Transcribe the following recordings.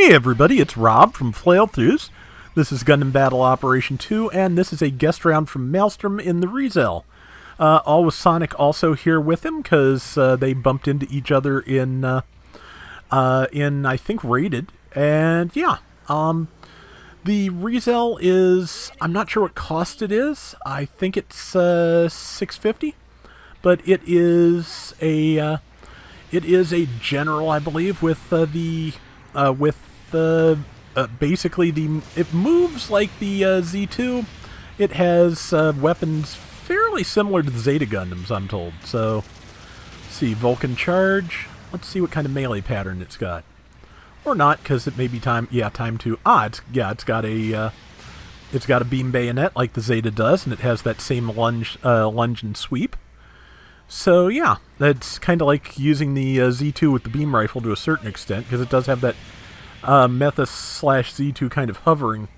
Hey everybody, it's Rob from Flailthroughs. This is Gundam Battle Operation 2, and this is a guest round from Maelstrom in the ReZEL. All with Sonic also here with him, because they bumped into each other in I think, Rated. And yeah, the ReZEL is, I'm not sure what cost it is. I think it's $6.50, but it is a general, I believe, with basically it moves like the Z2. It has weapons fairly similar to the Zeta Gundams, I'm told. So, let's see, Vulcan Charge. Let's see what kind of melee pattern it's got, or not, because it may be time. Yeah, time to. It's got a beam bayonet like the Zeta does, and it has that same lunge and sweep. So yeah, that's kind of like using the Z2 with the beam rifle to a certain extent, because it does have that Methus/Z2 kind of hovering.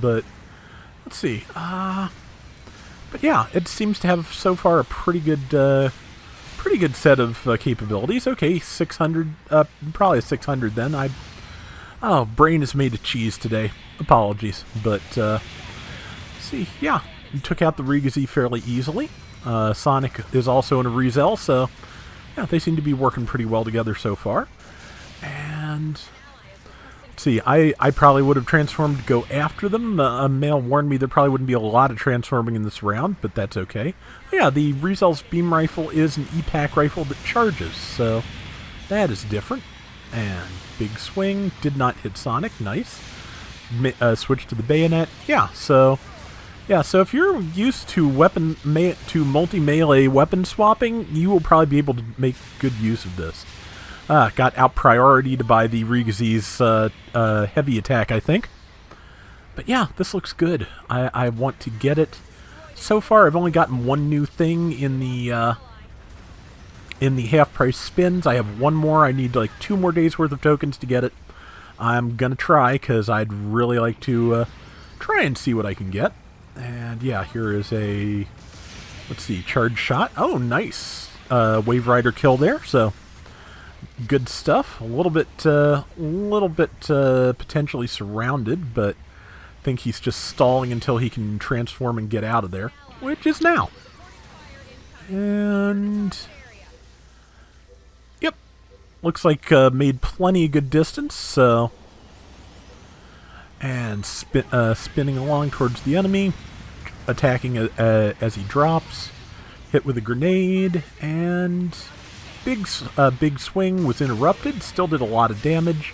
But let's see. But yeah, it seems to have so far a pretty good set of capabilities. Okay, 600, probably a 600 then. Brain is made of cheese today. Apologies, but let's see. Yeah, you took out the RGZ fairly easily. Sonic is also in a ReZEL, so yeah, they seem to be working pretty well together so far. And let's see, I probably would have transformed to go after them. A mail warned me there probably wouldn't be a lot of transforming in this round, but that's okay. Yeah, the ReZEL's beam rifle is an E-Pack rifle that charges, so that is different. And big swing, did not hit Sonic, nice. Switch to the bayonet, yeah, so if you're used to multi-melee weapon swapping, you will probably be able to make good use of this. Got out-prioritied by the RGZ's heavy attack, I think. But yeah, this looks good. I want to get it. So far, I've only gotten one new thing in the half-price spins. I have one more. I need like 2 more days' worth of tokens to get it. I'm going to try, because I'd really like to try and see what I can get. And yeah, here is a, let's see, charge shot. Oh, nice. Wave Rider kill there, so good stuff. A little bit potentially surrounded, but I think he's just stalling until he can transform and get out of there, which is now. And yep, looks like made plenty of good distance, so. And spinning along towards the enemy, attacking as he drops, hit with a grenade, and big swing was interrupted, still did a lot of damage.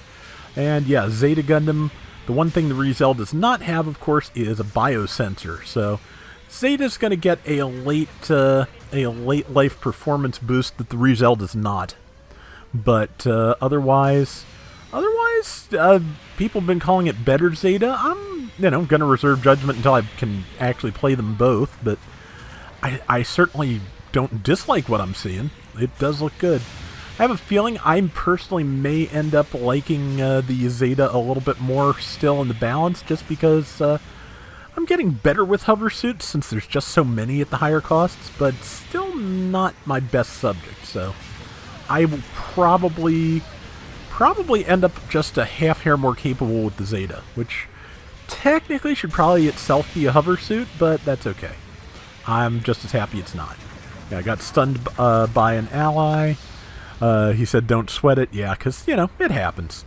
And yeah, Zeta Gundam, the one thing the ReZEL does not have, of course, is a biosensor, so Zeta's going to get a late life performance boost that the ReZEL does not. But otherwise, people have been calling it better Zeta. I'm, going to reserve judgment until I can actually play them both, but I certainly don't dislike what I'm seeing. It does look good. I have a feeling I personally may end up liking the Zeta a little bit more still in the balance, just because I'm getting better with hover suits since there's just so many at the higher costs, but still not my best subject, so I will probably end up just a half hair more capable with the Zeta, which technically should probably itself be a hover suit, but that's okay. I'm just as happy it's not. Yeah, I got stunned by an ally. He said don't sweat it. Yeah, because, it happens.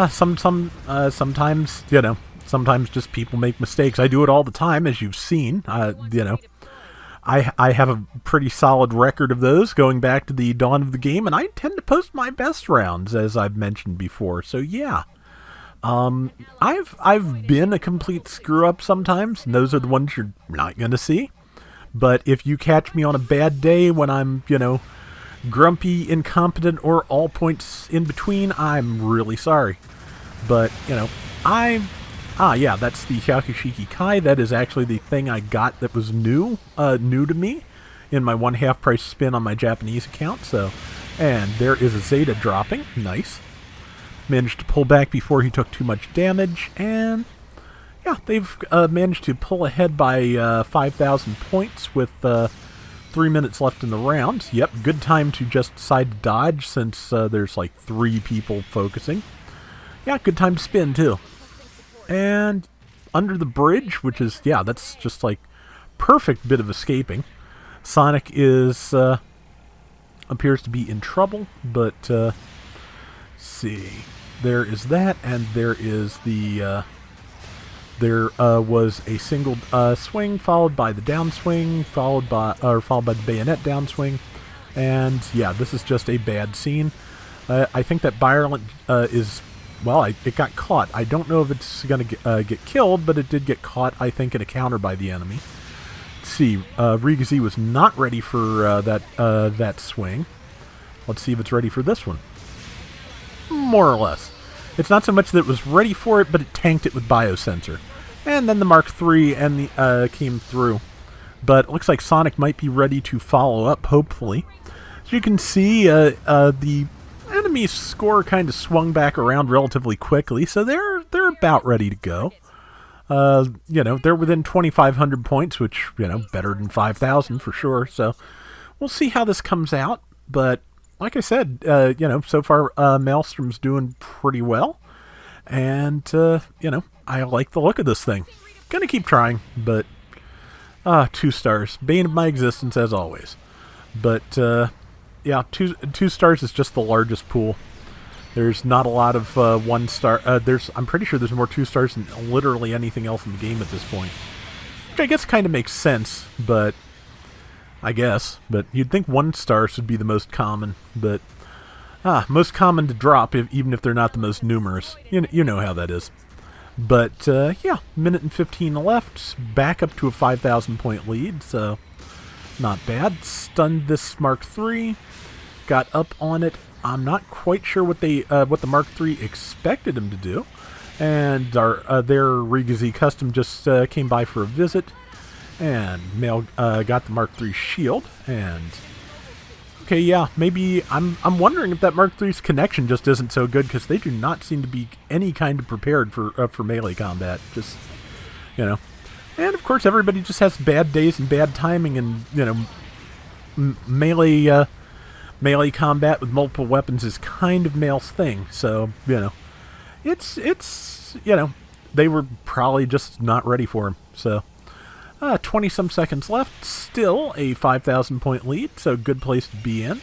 Sometimes, sometimes just people make mistakes. I do it all the time, as you've seen. I have a pretty solid record of those going back to the dawn of the game, and I tend to post my best rounds, as I've mentioned before. So yeah, I've been a complete screw up sometimes, and those are the ones you're not going to see. But if you catch me on a bad day when I'm, grumpy, incompetent, or all points in between, I'm really sorry. But yeah, that's the Hyakushiki Kai. That is actually the thing I got that was new to me in my 1/2 price spin on my Japanese account. So, and there is a Zeta dropping. Nice. Managed to pull back before he took too much damage, and yeah, they've managed to pull ahead by 5,000 points with 3 minutes left in the round. Yep, good time to just side dodge since there's like 3 people focusing. Yeah, good time to spin, too. And under the bridge, which is, yeah, that's just like perfect bit of escaping. Sonic is, appears to be in trouble, but, see. There is that, and there is the, there was a single swing followed by the downswing, followed by the bayonet downswing, and yeah, this is just a bad scene. I think that Violent is, well, it got caught. I don't know if it's going to get killed, but it did get caught, I think, in a counter by the enemy. Let's see, RGZ was not ready for that swing. Let's see if it's ready for this one. More or less. It's not so much that it was ready for it, but it tanked it with Biosensor. And then the Mark III and the came through. But it looks like Sonic might be ready to follow up, hopefully. As you can see, the enemy's score kind of swung back around relatively quickly, so they're about ready to go. You know, they're within 2,500 points, which, you know, better than 5,000 for sure. So we'll see how this comes out. But like I said, you know, so far Maelstrom's doing pretty well. And, you know, I like the look of this thing. Gonna keep trying, but 2 stars. Bane of my existence, as always. But, yeah, two stars is just the largest pool. There's not a lot of 1 star. I'm pretty sure there's more 2 stars than literally anything else in the game at this point. Which I guess kind of makes sense, but I guess. But you'd think 1 star should be the most common, but most common to drop, even if they're not the most numerous. You know how that is. But, yeah, minute and 15 left. Back up to a 5,000 point lead, so not bad. Stunned this Mark III. Got up on it. I'm not quite sure what the Mark III expected him to do. And their RGZ Custom just came by for a visit. And Mail got the Mark III shield. And okay, yeah, maybe I'm wondering if that Mark III's connection just isn't so good, because they do not seem to be any kind of prepared for melee combat. Just, you know. And of course, everybody just has bad days and bad timing, and, you know, melee combat with multiple weapons is kind of Mail's thing. So, you know, it's you know, they were probably just not ready for him. So 20-some seconds left. Still a 5,000 point lead, so good place to be in.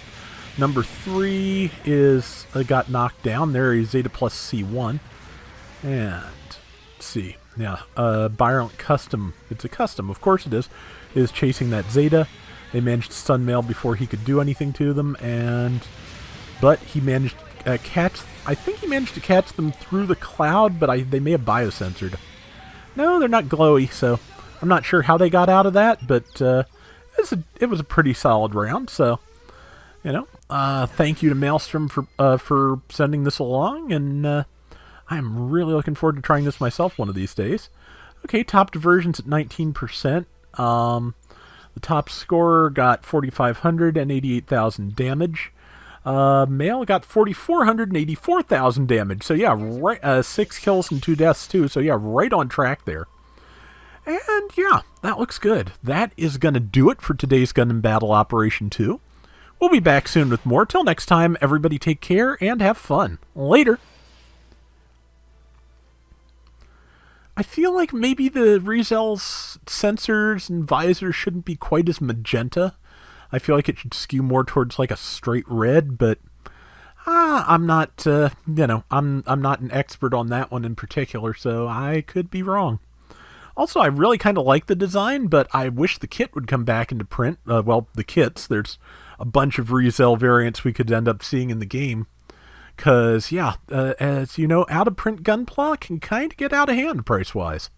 Number 3 is got knocked down. There is Zeta plus C1. And let's see. Yeah, Violent Custom. It's a custom, of course it is chasing that Zeta. They managed to stun Mail before he could do anything to them, but he managed to catch. I think he managed to catch them through the cloud, but they may have biosensored. No, they're not glowy, so I'm not sure how they got out of that, but it was a pretty solid round. So, you know, thank you to Maelstrom for sending this along, and I'm really looking forward to trying this myself one of these days. Okay, top diversion's at 19%. The top scorer got 4,500 and 88,000 damage. Mail got 4,400 and 84,000 damage. So yeah, right, 6 kills and 2 deaths too. So yeah, right on track there. And yeah, that looks good. That is going to do it for today's Gundam Battle Operation 2. We'll be back soon with more. Till next time, everybody take care and have fun. Later. I feel like maybe the ReZEL's sensors and visors shouldn't be quite as magenta. I feel like it should skew more towards like a straight red, but I'm not, you know, I'm not an expert on that one in particular, so I could be wrong. Also, I really kind of like the design, but I wish the kit would come back into print. Well, the kits, there's a bunch of ReZEL variants we could end up seeing in the game. Because, yeah, as you know, out-of-print Gunpla can kind of get out of hand price-wise.